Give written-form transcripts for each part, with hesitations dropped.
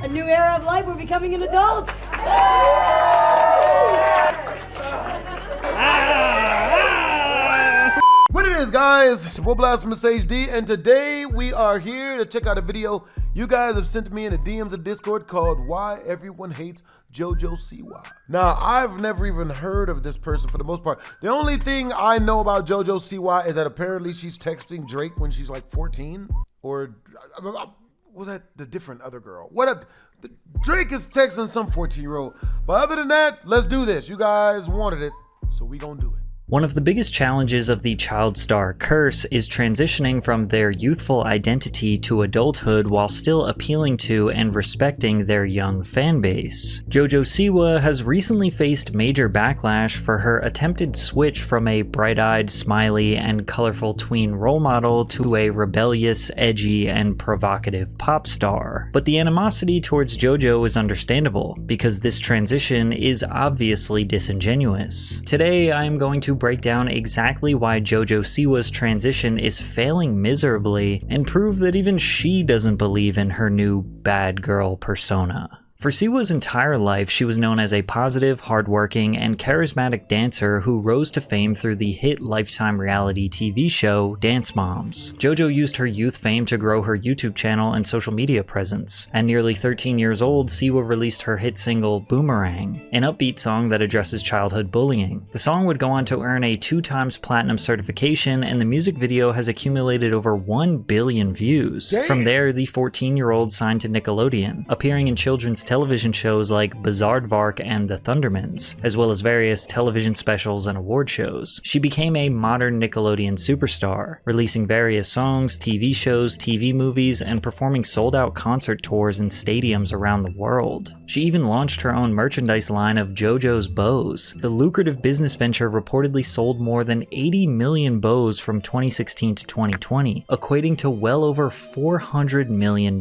A new era of life, we're becoming an adult. What it is, guys? It's your boy BlastphamousHD, and today we are here to check out a video you guys have sent to me in the DMs of Discord called Why Everyone Hates JoJo Siwa. Now, I've never even heard of this person for the most part. The only thing I know about JoJo Siwa is that apparently she's texting Drake when she's like 14, or was that the different other girl? Drake is texting some 14-year-old. But other than that, let's do this. You guys wanted it, so we gonna do it. One of the biggest challenges of the child star curse is transitioning from their youthful identity to adulthood while still appealing to and respecting their young fan base. JoJo Siwa has recently faced major backlash for her attempted switch from a bright-eyed, smiley, and colorful tween role model to a rebellious, edgy, and provocative pop star. But the animosity towards JoJo is understandable, because this transition is obviously disingenuous. Today, I am going to break down exactly why JoJo Siwa's transition is failing miserably and prove that even she doesn't believe in her new bad girl persona. For Siwa's entire life, she was known as a positive, hardworking, and charismatic dancer who rose to fame through the hit Lifetime reality TV show Dance Moms. JoJo used her youth fame to grow her YouTube channel and social media presence. At nearly 13 years old, Siwa released her hit single Boomerang, an upbeat song that addresses childhood bullying. The song would go on to earn a 2x platinum certification, and the music video has accumulated over 1 billion views. Damn. From there, the 14-year-old signed to Nickelodeon, appearing in children's television shows like Bizarrevark and The Thundermans, as well as various television specials and award shows. She became a modern Nickelodeon superstar, releasing various songs, TV shows, TV movies, and performing sold-out concert tours in stadiums around the world. She even launched her own merchandise line of JoJo's Bows. The lucrative business venture reportedly sold more than 80 million bows from 2016 to 2020, equating to well over $400 million,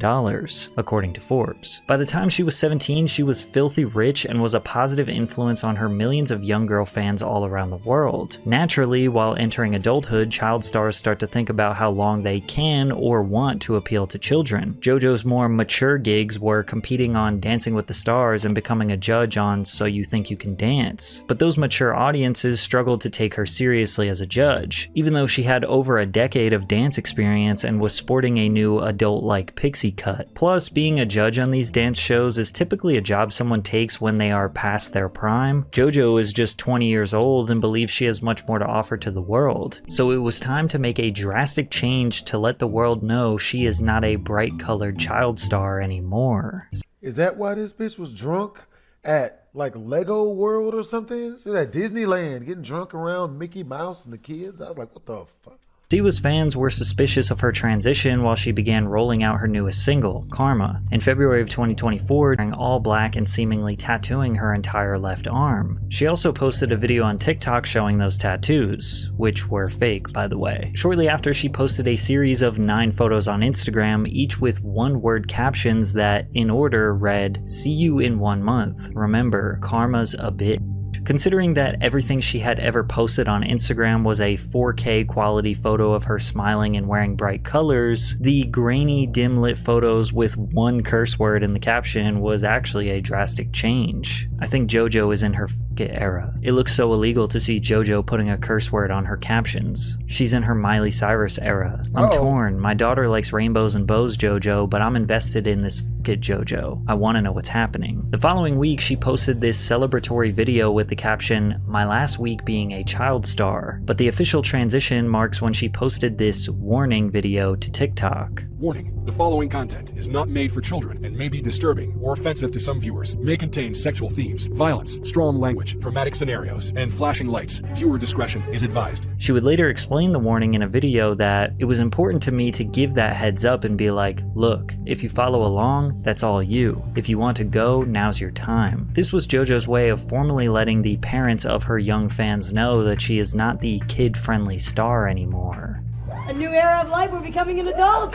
according to Forbes. By the time she was 17, she was filthy rich and was a positive influence on her millions of young girl fans all around the world. Naturally, while entering adulthood, child stars start to think about how long they can or want to appeal to children. JoJo's more mature gigs were competing on Dancing with the Stars and becoming a judge on So You Think You Can Dance. But those mature audiences struggled to take her seriously as a judge, even though she had over a decade of dance experience and was sporting a new adult-like pixie cut. Plus, being a judge on these dance shows is typically a job someone takes when they are past their prime. JoJo is just 20 years old and believes she has much more to offer to the world. So it was time to make a drastic change to let the world know she is not a bright-colored child star anymore. Is that why this bitch was drunk at like Lego World or something? She's at Disneyland getting drunk around Mickey Mouse and the kids. I was like, what the fuck? Siwa's fans were suspicious of her transition while she began rolling out her newest single, Karma, in February of 2024, wearing all black and seemingly tattooing her entire left arm. She also posted a video on TikTok showing those tattoos, which were fake, by the way. Shortly after, she posted a series of 9 photos on Instagram, each with one-word captions that, in order, read, "See you in 1 month. Remember, karma's a bitch." Considering that everything she had ever posted on Instagram was a 4K quality photo of her smiling and wearing bright colors, the grainy, dim-lit photos with one curse word in the caption was actually a drastic change. I think JoJo is in her f***it era. It looks so illegal to see JoJo putting a curse word on her captions. She's in her Miley Cyrus era. I'm torn. My daughter likes rainbows and bows, JoJo, but I'm invested in this f***it JoJo. I want to know what's happening. The following week, she posted this celebratory video with the caption, "My last week being a child star," but the official transition marks when she posted this warning video to TikTok. Warning, the following content is not made for children and may be disturbing or offensive to some viewers, may contain sexual themes, violence, strong language, dramatic scenarios, and flashing lights. Viewer discretion is advised. She would later explain the warning in a video that it was important to me to give that heads up and be like, look, if you follow along, that's all you. If you want to go, now's your time. This was JoJo's way of formally letting the parents of her young fans know that she is not the kid-friendly star anymore. A new era of life, we're becoming an adult.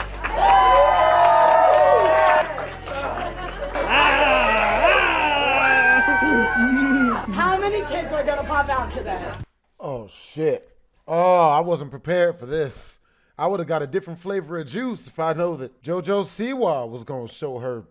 How many tits are gonna pop out today? Oh shit. Oh, I wasn't prepared for this. I would have got a different flavor of juice if I know that JoJo Siwa was gonna show her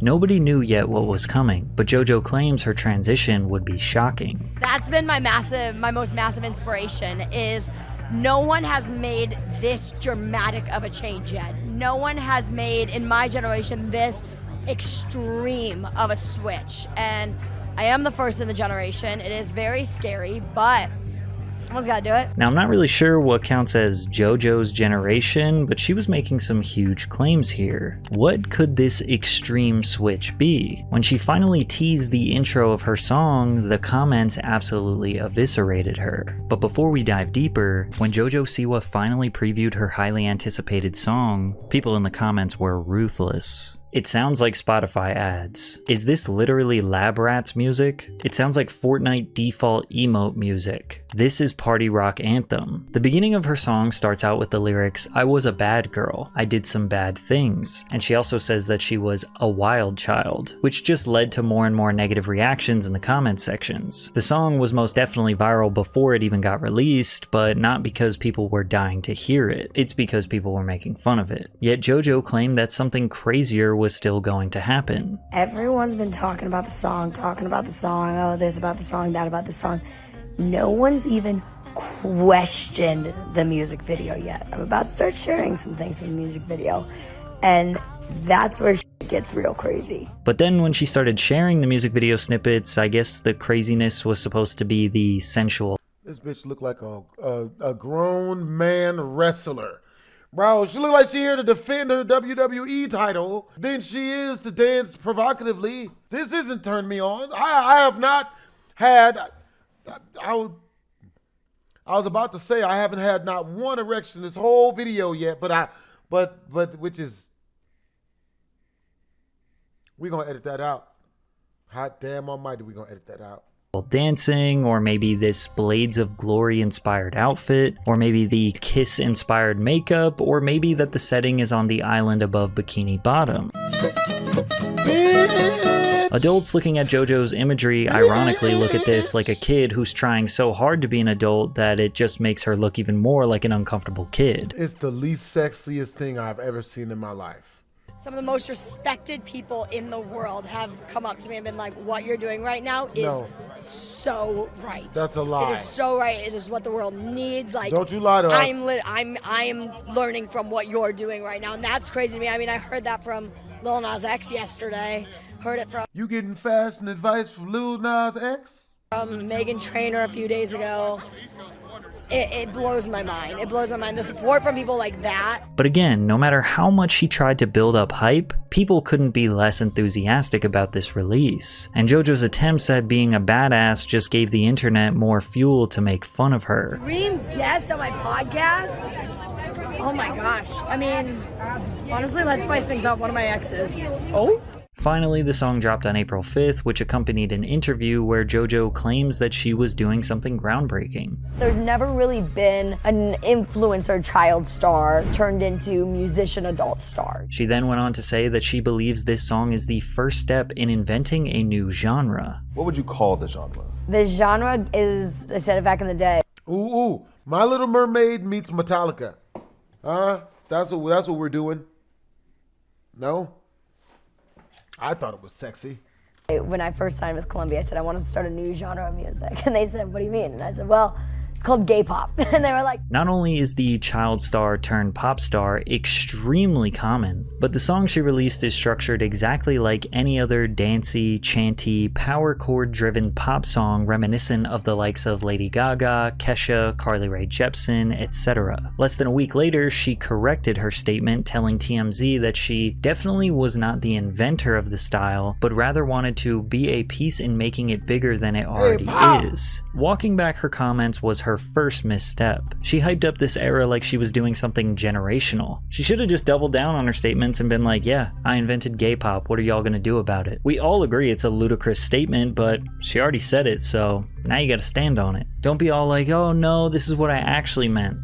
Nobody knew yet what was coming, but JoJo claims her transition would be shocking. That's been my most massive inspiration is no one has made this dramatic of a change yet. No one has made, in my generation, this extreme of a switch. And I am the first in the generation. It is very scary, but someone's got to do it. Now, I'm not really sure what counts as JoJo's generation, but she was making some huge claims here. What could this extreme switch be? When she finally teased the intro of her song, the comments absolutely eviscerated her. But before we dive deeper, when JoJo Siwa finally previewed her highly anticipated song, people in the comments were ruthless. It sounds like Spotify ads. Is this literally Lab Rats music? It sounds like Fortnite default emote music. This is Party Rock Anthem. The beginning of her song starts out with the lyrics, "I was a bad girl. I did some bad things." And she also says that she was a wild child, which just led to more and more negative reactions in the comment sections. The song was most definitely viral before it even got released, but not because people were dying to hear it. It's because people were making fun of it. Yet JoJo claimed that something crazier was still going to happen. Everyone's been talking about the song, oh, this about the song, that about the song. No one's even questioned the music video yet. I'm about to start sharing some things from the music video, and that's where shit gets real crazy. But then when she started sharing the music video snippets, I guess the craziness was supposed to be the sensual. This bitch look like a grown man wrestler. Bro, she look like she here to defend her WWE title than she is to dance provocatively. This isn't turned me on. I have not had, I was about to say I haven't had not one erection this whole video yet, but which is, we gonna edit that out. Hot damn almighty, we gonna edit that out. Dancing, or maybe this Blades of Glory inspired outfit, or maybe the Kiss inspired makeup, or maybe that the setting is on the island above Bikini Bottom. Adults looking at JoJo's imagery ironically look at this like a kid who's trying so hard to be an adult that it just makes her look even more like an uncomfortable kid. It's the least sexiest thing I've ever seen in my life. Some of the most respected people in the world have come up to me and been like, what you're doing right now is so right. That's a lie. It is so right. It is what the world needs. Like, don't you lie to us. I'm learning from what you're doing right now, and that's crazy to me. I mean, I heard that from Lil Nas X yesterday. Heard it from... You getting fashion advice from Lil Nas X? From Megan Trainor a few days ago. It blows my mind. It blows my mind. The support from people like that. But again, no matter how much she tried to build up hype, people couldn't be less enthusiastic about this release. And JoJo's attempts at being a badass just gave the internet more fuel to make fun of her. Dream guest on my podcast? Oh my gosh. I mean, honestly, let's spice things up. One of my exes. Oh? Finally, the song dropped on April 5th, which accompanied an interview where JoJo claims that she was doing something groundbreaking. There's never really been an influencer child star turned into musician adult star. She then went on to say that she believes this song is the first step in inventing a new genre. What would you call the genre? The genre is, I said it back in the day. Ooh, My Little Mermaid meets Metallica. That's what we're doing. No? I thought it was sexy. When I first signed with Columbia, I said, I want to start a new genre of music. And they said, what do you mean? And I said, well, it's called gay pop. And they were like... Not only is the child star turned pop star extremely common, but the song she released is structured exactly like any other dancey, chanty, power chord driven pop song reminiscent of the likes of Lady Gaga, Kesha, Carly Rae Jepsen, etc. Less than a week later, she corrected her statement, telling TMZ that she definitely was not the inventor of the style, but rather wanted to be a piece in making it bigger than it already is. Walking back her comments was her first misstep. She hyped up this era like she was doing something generational. She should have just doubled down on her statements and been like, yeah, I invented gay pop, what are y'all gonna do about it? We all agree it's a ludicrous statement, but she already said it, so now you gotta stand on it. Don't be all like, oh no, this is what I actually meant.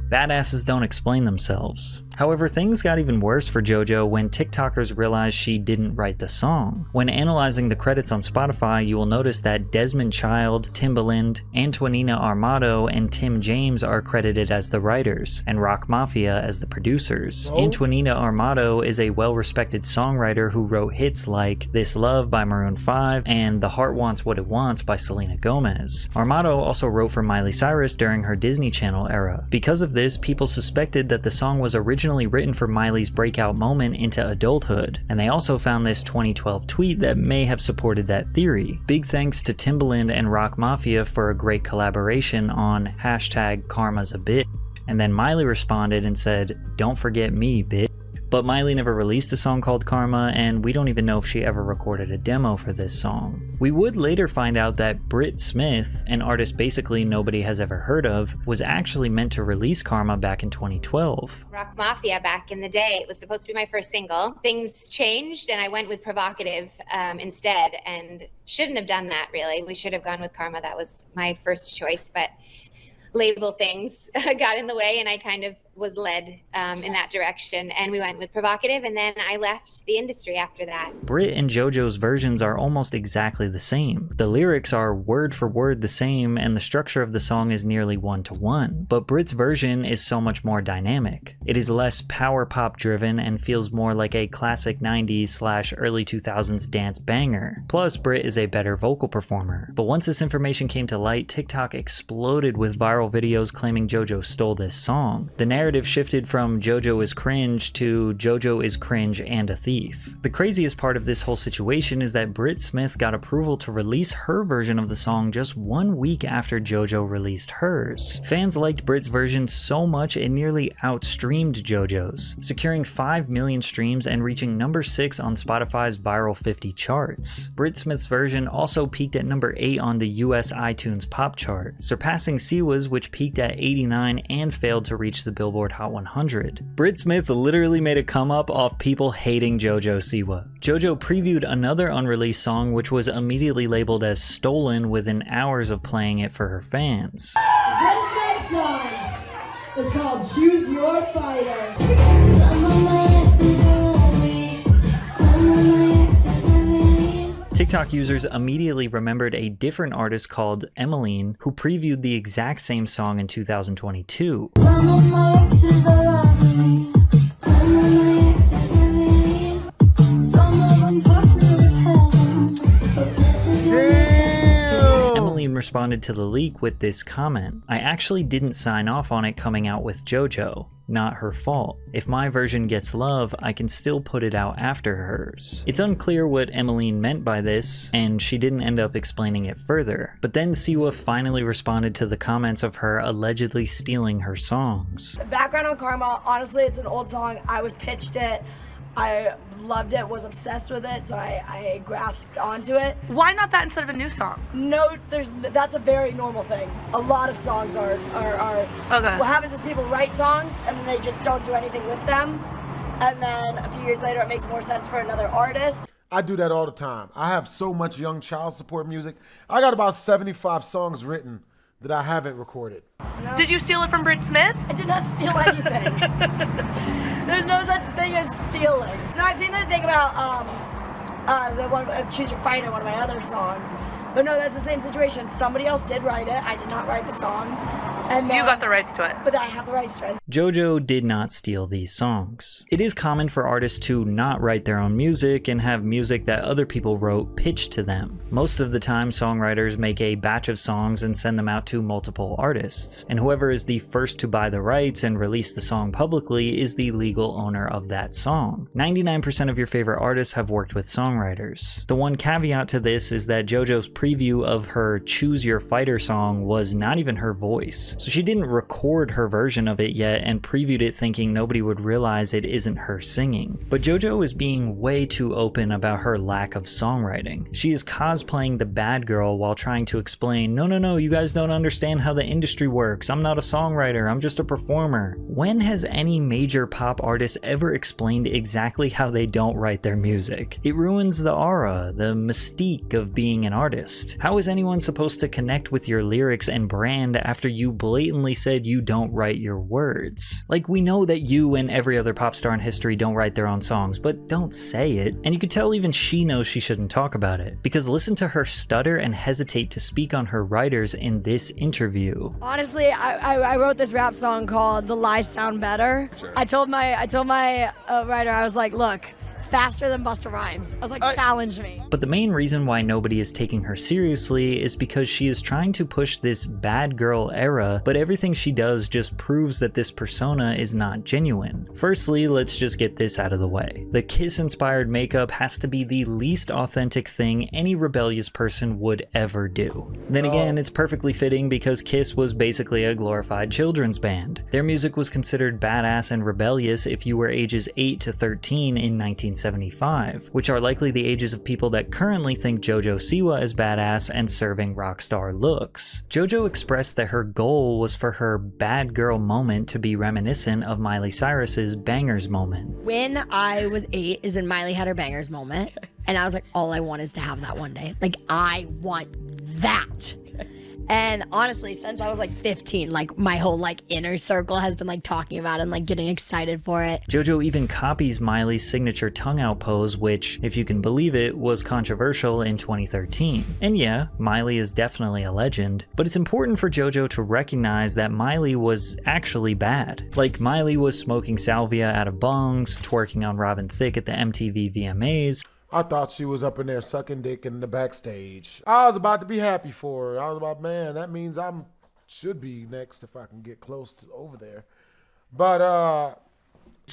Badasses don't explain themselves. However, things got even worse for JoJo when TikTokers realized she didn't write the song. When analyzing the credits on Spotify, you will notice that Desmond Child, Timbaland, Antonina Armato, and Tim James are credited as the writers, and Rock Mafia as the producers. Antonina Armato is a well-respected songwriter who wrote hits like This Love by Maroon 5 and The Heart Wants What It Wants by Selena Gomez. Armato also wrote for Miley Cyrus during her Disney Channel era. Because of this, people suspected that the song was originally written for Miley's breakout moment into adulthood, and they also found this 2012 tweet that may have supported that theory. Big thanks to Timbaland and Rock Mafia for a great collaboration on #Karma's a bitch, and then Miley responded and said, "Don't forget me, bitch." But Miley never released a song called Karma, and we don't even know if she ever recorded a demo for this song. We would later find out that Britt Smith, an artist basically nobody has ever heard of, was actually meant to release Karma back in 2012. Rock Mafia back in the day, it was supposed to be my first single. Things changed and I went with Provocative instead, and shouldn't have done that really. We should have gone with Karma. That was my first choice, but label things got in the way and I kind of was led in that direction, and we went with Provocative, and then I left the industry after that. Britt and JoJo's versions are almost exactly the same. The lyrics are word for word the same, and the structure of the song is nearly one-to-one, but Britt's version is so much more dynamic. It is less power pop driven and feels more like a classic 90s/early 2000s dance banger. Plus, Britt is a better vocal performer. But once this information came to light, TikTok exploded with viral videos claiming JoJo stole this song. The narrative shifted from JoJo is cringe to JoJo is cringe and a thief. The craziest part of this whole situation is that Britt Smith got approval to release her version of the song just 1 week after JoJo released hers. Fans liked Britt's version so much it nearly outstreamed JoJo's, securing 5 million streams and reaching number 6 on Spotify's Viral 50 charts. Britt Smith's version also peaked at number 8 on the US iTunes pop chart, surpassing Siwa's, which peaked at 89 and failed to reach the Billboard Hot 100. Britt Smith literally made a come up off people hating JoJo Siwa. JoJo previewed another unreleased song which was immediately labeled as stolen within hours of playing it for her fans. This next song is called Choose Your Fighter. TikTok users immediately remembered a different artist called Emmeline who previewed the exact same song in 2022. Emmeline responded to the leak with this comment: "I actually didn't sign off on it coming out with JoJo. Not her fault. If my version gets love, I can still put it out after hers." It's unclear what Emmeline meant by this, and she didn't end up explaining it further. But then Siwa finally responded to the comments of her allegedly stealing her songs. Background on Karma, honestly, it's an old song. I was pitched it. I loved it, was obsessed with it, so I grasped onto it. Why not that instead of a new song? No, that's a very normal thing. A lot of songs are Okay. What happens is people write songs and then they just don't do anything with them, and then a few years later it makes more sense for another artist. I do that all the time. I have so much young child support music. I got about 75 songs written that I haven't recorded. No. Did you steal it from Britt Smith? I did not steal anything. There's no such thing as stealing. No, I've seen the thing about the one Choose Your Fighter, one of my other songs. But no, that's the same situation. Somebody else did write it. I did not write the song. And you got the rights to it. But I have the rights to it. JoJo did not steal these songs. It is common for artists to not write their own music and have music that other people wrote pitched to them. Most of the time, songwriters make a batch of songs and send them out to multiple artists, and whoever is the first to buy the rights and release the song publicly is the legal owner of that song. 99% of your favorite artists have worked with songwriters. The one caveat to this is that JoJo's preview of her Choose Your Fighter song was not even her voice, so she didn't record her version of it yet and previewed it thinking nobody would realize it isn't her singing. But JoJo is being way too open about her lack of songwriting. She is cosplaying the bad girl while trying to explain, no, you guys don't understand how the industry works. I'm not a songwriter, I'm just a performer. When has any major pop artist ever explained exactly how they don't write their music? It ruins the aura, the mystique of being an artist. How is anyone supposed to connect with your lyrics and brand after you blatantly said you don't write your words. Like, we know that you and every other pop star in history don't write their own songs, but don't say it. And you can tell even she knows she shouldn't talk about it, because listen to her stutter and hesitate to speak on her writers in this interview. Honestly, I wrote this rap song called "The Lies Sound Better." Sure. I told my writer, I was like, look, faster than Busta Rhymes. I was like, challenge me. But the main reason why nobody is taking her seriously is because she is trying to push this bad girl era, but everything she does just proves that this persona is not genuine. Firstly, let's just get this out of the way. The Kiss-inspired makeup has to be the least authentic thing any rebellious person would ever do. Then again, it's perfectly fitting because Kiss was basically a glorified children's band. Their music was considered badass and rebellious if you were ages 8 to 13 in 1975, which are likely the ages of people that currently think JoJo Siwa is badass and serving rock star looks. JoJo expressed that her goal was for her bad girl moment to be reminiscent of Miley Cyrus's bangers moment. When I was 8 is when Miley had her bangers moment, and I was like, all I want is to have that one day. Like, I want that. And honestly, since I was like 15, like my whole like inner circle has been like talking about it and like getting excited for it. JoJo even copies Miley's signature tongue out pose, which, if you can believe it, was controversial in 2013. And yeah, Miley is definitely a legend, but it's important for JoJo to recognize that Miley was actually bad. Like, Miley was smoking salvia out of bongs, twerking on Robin Thicke at the MTV VMAs. I thought she was up in there sucking dick in the backstage. I was about to be happy for her. I was about, man, that means I should be next if I can get close to over there. But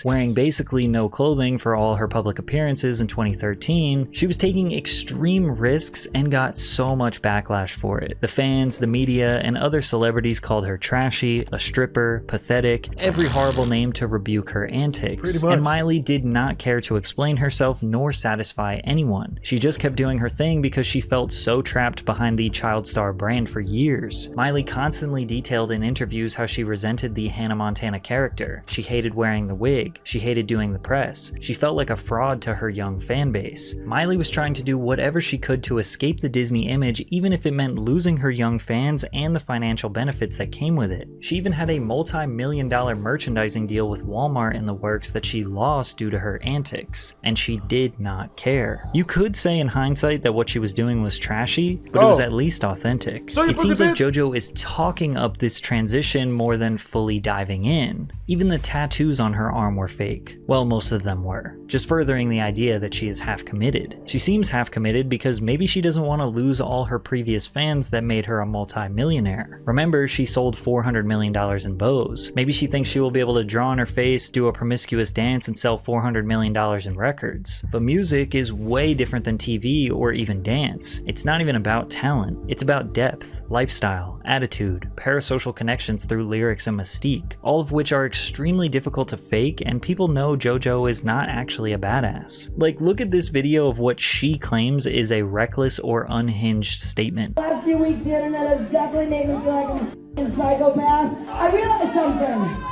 wearing basically no clothing for all her public appearances in 2013, she was taking extreme risks and got so much backlash for it. The fans, the media, and other celebrities called her trashy, a stripper, pathetic, every horrible name to rebuke her antics. And Miley did not care to explain herself nor satisfy anyone. She just kept doing her thing because she felt so trapped behind the child star brand for years. Miley constantly detailed in interviews how she resented the Hannah Montana character. She hated wearing the wig. She hated doing the press. She felt like a fraud to her young fan base. Miley was trying to do whatever she could to escape the Disney image, even if it meant losing her young fans and the financial benefits that came with it. She even had a multi-million-dollar merchandising deal with Walmart in the works that she lost due to her antics, and she did not care. You could say in hindsight that what she was doing was trashy, but it was at least authentic. It seems like JoJo is talking up this transition more than fully diving in. Even the tattoos on her arm were fake. Well, most of them were. Just furthering the idea that she is half committed. She seems half committed because maybe she doesn't want to lose all her previous fans that made her a multi-millionaire. Remember, she sold $400 million in bows. Maybe she thinks she will be able to draw on her face, do a promiscuous dance, and sell $400 million in records. But music is way different than TV or even dance. It's not even about talent. It's about depth, lifestyle, attitude, parasocial connections through lyrics and mystique, all of which are extremely difficult to fake, and people know JoJo is not actually a badass. Like, look at this video of what she claims is a reckless or unhinged statement. The last few weeks, the internet has definitely made me feel like I'm a f***ing psychopath. I realized something.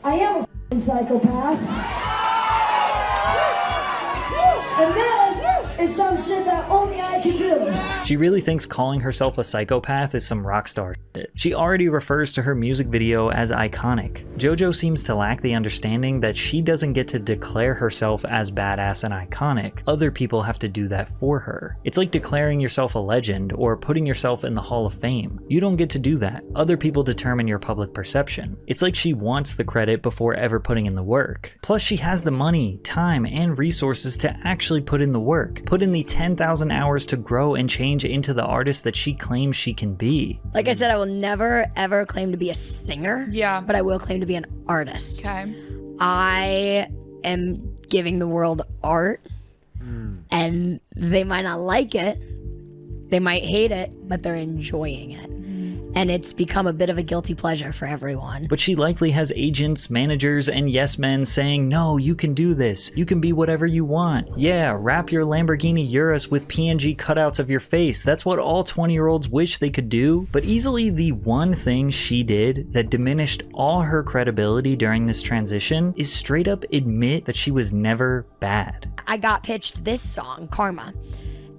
I am a f***ing psychopath. And this is some shit that only I can do. She really thinks calling herself a psychopath is some rock star shit. She already refers to her music video as iconic. JoJo seems to lack the understanding that she doesn't get to declare herself as badass and iconic. Other people have to do that for her. It's like declaring yourself a legend or putting yourself in the Hall of Fame. You don't get to do that. Other people determine your public perception. It's like she wants the credit before ever putting in the work. Plus, she has the money, time, and resources to actually put in the work. Put in the 10,000 hours to grow and change into the artist that she claims she can be. Like I said, I will never ever claim to be a singer. Yeah. But I will claim to be an artist. Okay. I am giving the world art, and they might not like it, they might hate it, but they're enjoying it. And it's become a bit of a guilty pleasure for everyone. But she likely has agents, managers, and yes men saying, no, you can do this. You can be whatever you want. Yeah, wrap your Lamborghini Urus with PNG cutouts of your face. That's what all 20-year-olds wish they could do. But easily the one thing she did that diminished all her credibility during this transition is straight up admit that she was never bad. I got pitched this song, Karma.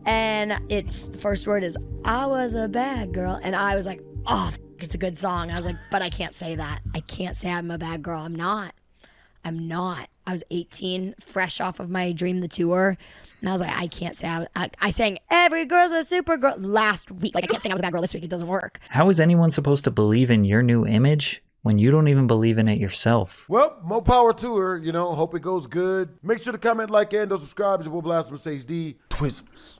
And the first word is, I was a bad girl. And I was like, oh, it's a good song. I was like, but I can't say that. I can't say I'm a bad girl. I'm not. I was 18, fresh off of my Dream the Tour. And I was like, I can't say I sang Every Girl's a Super Girl last week. Like, I can't sing I was a bad girl this week. It doesn't work. How is anyone supposed to believe in your new image when you don't even believe in it yourself? Well, more power to her, you know. Hope it goes good. Make sure to comment, like, and subscribe. It's your boy BlastphamousHD. Twisms.